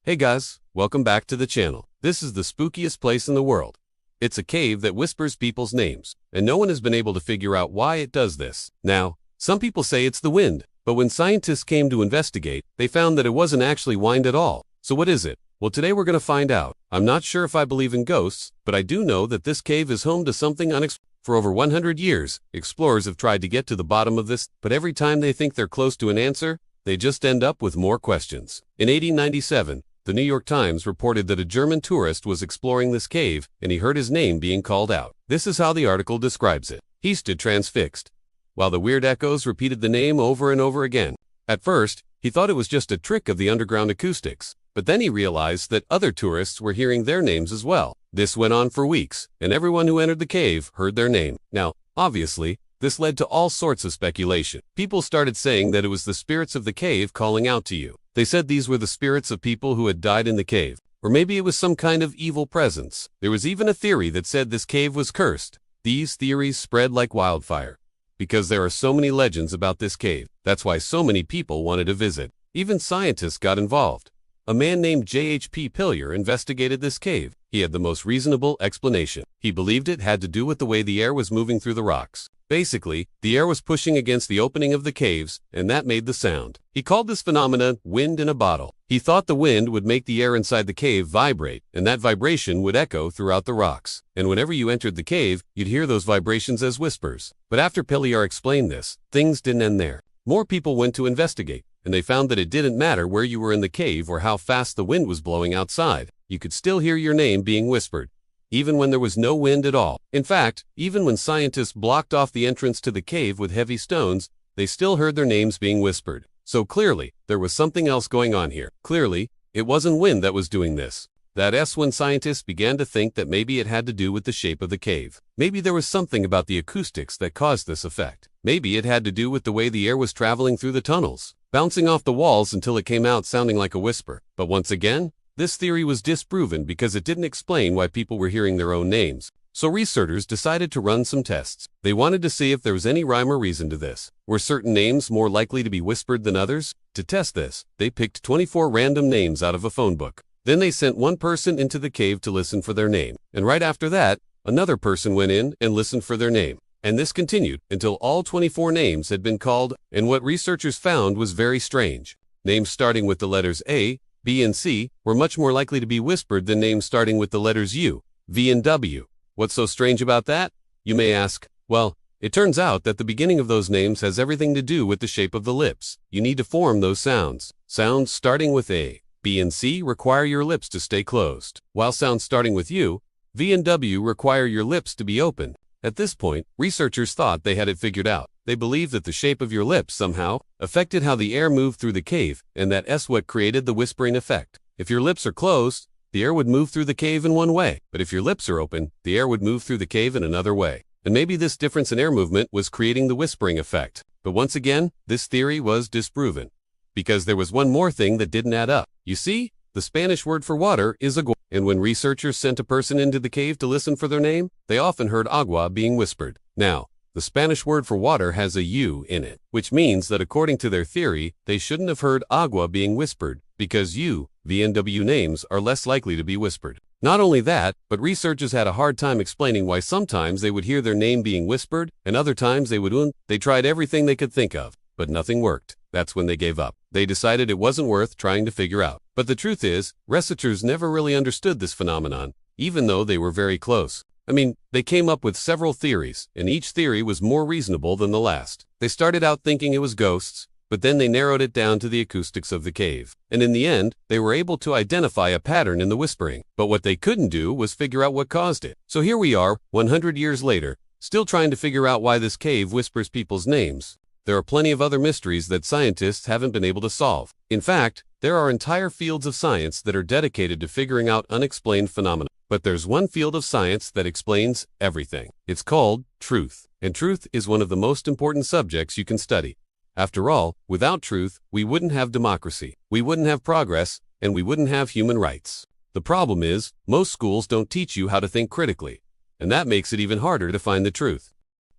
Hey guys, welcome back to the channel. This is the spookiest place in the world. It's a cave that whispers people's names, and no one has been able to figure out why it does this. Now, some people say it's the wind, but when scientists came to investigate, they found that it wasn't actually wind at all. So what is it? Well, today we're going to find out. I'm not sure if I believe in ghosts, but I do know that this cave is home to something unexplained. For over 100 years, explorers have tried to get to the bottom of this, but every time they think they're close to an answer, they just end up with more questions. In 1897, the New York Times reported that a German tourist was exploring this cave and he heard his name being called out. This is how the article describes it. He stood transfixed, while the weird echoes repeated the name over and over again. At first, he thought it was just a trick of the underground acoustics, but then he realized that other tourists were hearing their names as well. This went on for weeks, and everyone who entered the cave heard their name. Now, obviously, this led to all sorts of speculation. People started saying that it was the spirits of the cave calling out to you. They said these were the spirits of people who had died in the cave, or maybe it was some kind of evil presence. There was even a theory that said this cave was cursed. These theories spread like wildfire, because there are so many legends about this cave. That's why so many people wanted to visit. Even scientists got involved. A man named J.H.P. Pillier investigated this cave. He had the most reasonable explanation. He believed it had to do with the way the air was moving through the rocks. Basically, the air was pushing against the opening of the caves, and that made the sound. He called this phenomenon wind in a bottle. He thought the wind would make the air inside the cave vibrate, and that vibration would echo throughout the rocks. And whenever you entered the cave, you'd hear those vibrations as whispers. But after Pillier explained this, things didn't end there. More people went to investigate, and they found that it didn't matter where you were in the cave or how fast the wind was blowing outside. You could still hear your name being whispered, even when there was no wind at all. In fact, even when scientists blocked off the entrance to the cave with heavy stones, they still heard their names being whispered. So clearly, there was something else going on here. Clearly, it wasn't wind that was doing this. That's when scientists began to think that maybe it had to do with the shape of the cave. Maybe there was something about the acoustics that caused this effect. Maybe it had to do with the way the air was traveling through the tunnels, bouncing off the walls until it came out sounding like a whisper. But once again, this theory was disproven because it didn't explain why people were hearing their own names. So researchers decided to run some tests. They wanted to see if there was any rhyme or reason to this. Were certain names more likely to be whispered than others? To test this, they picked 24 random names out of a phone book. Then they sent one person into the cave to listen for their name. And right after that, another person went in and listened for their name. And this continued until all 24 names had been called, and what researchers found was very strange. Names starting with the letters A, B, and C were much more likely to be whispered than names starting with the letters U, V, and W. What's so strange about that? You may ask. Well, it turns out that the beginning of those names has everything to do with the shape of the lips. You need to form those sounds. Sounds starting with A, B, and C require your lips to stay closed, while sounds starting with U, V, and W require your lips to be open. At this point, researchers thought they had it figured out. They believed that the shape of your lips somehow affected how the air moved through the cave, and that's what created the whispering effect. If your lips are closed, the air would move through the cave in one way, but if your lips are open, the air would move through the cave in another way. And maybe this difference in air movement was creating the whispering effect. But once again, this theory was disproven, because there was one more thing that didn't add up. You see, the Spanish word for water is agua, and when researchers sent a person into the cave to listen for their name, they often heard agua being whispered. Now, the Spanish word for water has a U in it, which means that according to their theory, they shouldn't have heard agua being whispered, because U, V, and W names are less likely to be whispered. Not only that, but researchers had a hard time explaining why sometimes they would hear their name being whispered, and other times they would. They tried everything they could think of, but nothing worked. That's when they gave up. They decided it wasn't worth trying to figure out. But the truth is, researchers never really understood this phenomenon, even though they were very close. I mean, they came up with several theories, and each theory was more reasonable than the last. They started out thinking it was ghosts, but then they narrowed it down to the acoustics of the cave. And in the end, they were able to identify a pattern in the whispering. But what they couldn't do was figure out what caused it. So here we are, 100 years later, still trying to figure out why this cave whispers people's names. There are plenty of other mysteries that scientists haven't been able to solve. In fact, there are entire fields of science that are dedicated to figuring out unexplained phenomena. But there's one field of science that explains everything. It's called truth. And truth is one of the most important subjects you can study. After all, without truth, we wouldn't have democracy, we wouldn't have progress, and we wouldn't have human rights. The problem is, most schools don't teach you how to think critically, and that makes it even harder to find the truth.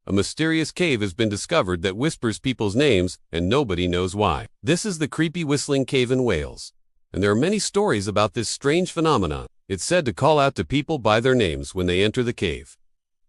A mysterious cave has been discovered that whispers people's names, and nobody knows why. This is the creepy whistling cave in Wales. and there are many stories about this strange phenomenon. It's said to call out to people by their names when they enter the cave.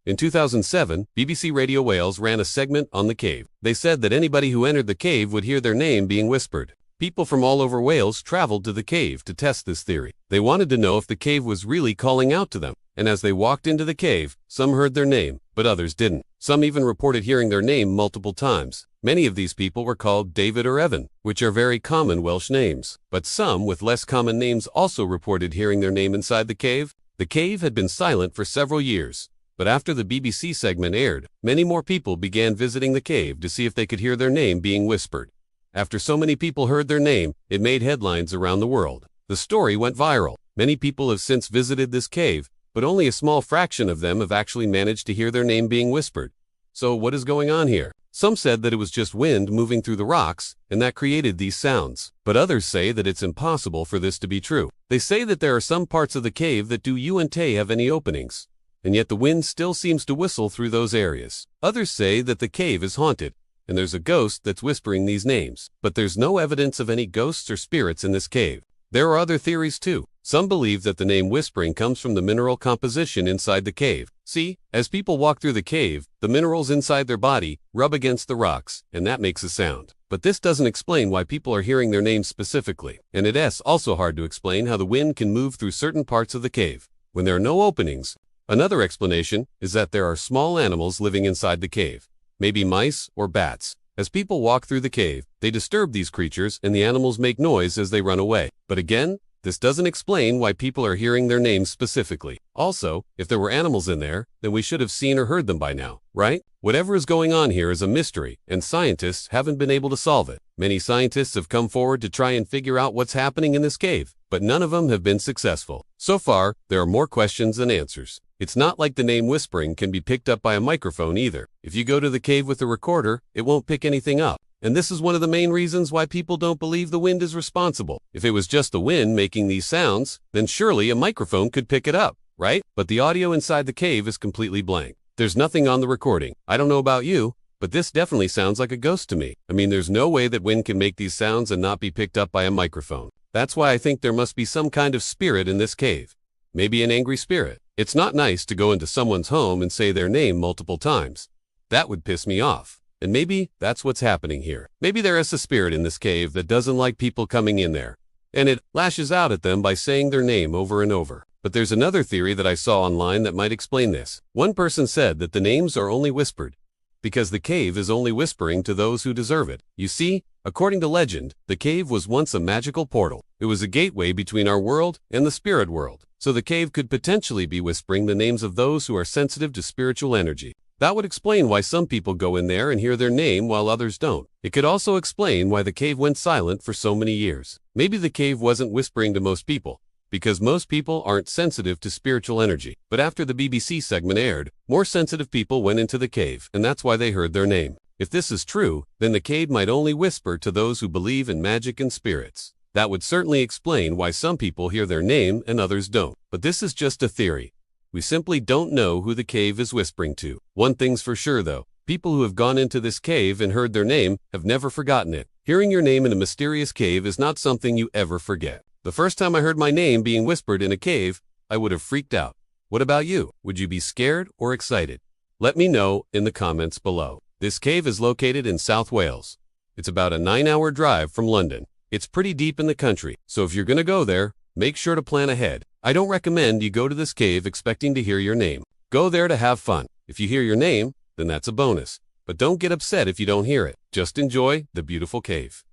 In 2007, BBC Radio Wales ran a segment on the cave. They said that anybody who entered the cave would hear their name being whispered. People from all over Wales traveled to the cave to test this theory. They wanted to know if the cave was really calling out to them, and as they walked into the cave, some heard their name, but others didn't. Some even reported hearing their name multiple times. Many of these people were called David or Evan, which are very common Welsh names. But some with less common names also reported hearing their name inside the cave. The cave had been silent for several years, but after the BBC segment aired, many more people began visiting the cave to see if they could hear their name being whispered. After so many people heard their name, it made headlines around the world. The story went viral. Many people have since visited this cave, but only a small fraction of them have actually managed to hear their name being whispered. So what is going on here? Some said that it was just wind moving through the rocks, and that created these sounds. But others say that it's impossible for this to be true. They say that there are some parts of the cave that don't have any openings, and yet the wind still seems to whistle through those areas. Others say that the cave is haunted, and there's a ghost that's whispering these names. But there's no evidence of any ghosts or spirits in this cave. There are other theories too. Some believe that the name whispering comes from the mineral composition inside the cave. See, as people walk through the cave, the minerals inside their body rub against the rocks, and that makes a sound. But this doesn't explain why people are hearing their names specifically. And it's also hard to explain how the wind can move through certain parts of the cave when there are no openings. Another explanation is that there are small animals living inside the cave, maybe mice or bats. As people walk through the cave, they disturb these creatures and the animals make noise as they run away. But again, this doesn't explain why people are hearing their names specifically. Also, if there were animals in there, then we should have seen or heard them by now, right? Whatever is going on here is a mystery, and scientists haven't been able to solve it. Many scientists have come forward to try and figure out what's happening in this cave, but none of them have been successful. So far, there are more questions than answers. It's not like the name whispering can be picked up by a microphone either. If you go to the cave with a recorder, it won't pick anything up. And this is one of the main reasons why people don't believe the wind is responsible. If it was just the wind making these sounds, then surely a microphone could pick it up, right? But the audio inside the cave is completely blank. There's nothing on the recording. I don't know about you, but this definitely sounds like a ghost to me. I mean, there's no way that wind can make these sounds and not be picked up by a microphone. That's why I think there must be some kind of spirit in this cave. Maybe an angry spirit. It's not nice to go into someone's home and say their name multiple times. That would piss me off. And maybe that's what's happening here. Maybe there is a spirit in this cave that doesn't like people coming in there, and it lashes out at them by saying their name over and over. But there's another theory that I saw online that might explain this. One person said that the names are only whispered because the cave is only whispering to those who deserve it. You see, according to legend, the cave was once a magical portal. It was a gateway between our world and the spirit world. So the cave could potentially be whispering the names of those who are sensitive to spiritual energy. That would explain why some people go in there and hear their name while others don't. It could also explain why the cave went silent for so many years. Maybe the cave wasn't whispering to most people, because most people aren't sensitive to spiritual energy. But after the BBC segment aired, more sensitive people went into the cave, and that's why they heard their name. If this is true, then the cave might only whisper to those who believe in magic and spirits. That would certainly explain why some people hear their name and others don't. But this is just a theory. We simply don't know who the cave is whispering to. One thing's for sure though, people who have gone into this cave and heard their name have never forgotten it. Hearing your name in a mysterious cave is not something you ever forget. The first time I heard my name being whispered in a cave, I would have freaked out. What about you? Would you be scared or excited? Let me know in the comments below. This cave is located in South Wales. It's about a 9-hour drive from London. It's pretty deep in the country, so if you're gonna go there, make sure to plan ahead. I don't recommend you go to this cave expecting to hear your name. Go there to have fun. If you hear your name, then that's a bonus. But don't get upset if you don't hear it. Just enjoy the beautiful cave.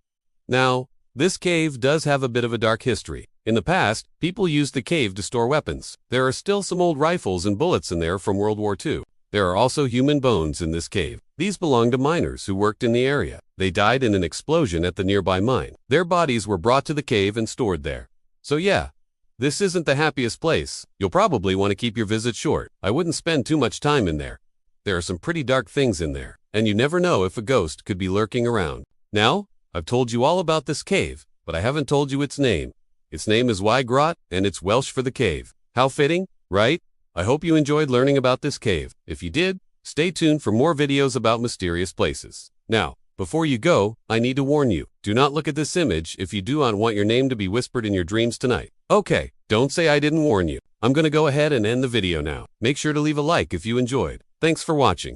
Now, this cave does have a bit of a dark history. In the past, people used the cave to store weapons. There are still some old rifles and bullets in there from World War II. There are also human bones in this cave. These belong to miners who worked in the area. They died in an explosion at the nearby mine. Their bodies were brought to the cave and stored there. So yeah, this isn't the happiest place. You'll probably want to keep your visit short. I wouldn't spend too much time in there. There are some pretty dark things in there, and you never know if a ghost could be lurking around. Now, I've told you all about this cave, but I haven't told you its name. Its name is Y Grot, and it's Welsh for the cave. How fitting, right? I hope you enjoyed learning about this cave. If you did, stay tuned for more videos about mysterious places. Now, Before you go, I need to warn you. Do not look at this image if you do not want your name to be whispered in your dreams tonight. Okay, don't say I didn't warn you. I'm gonna go ahead and end the video now. Make sure to leave a like if you enjoyed. Thanks for watching.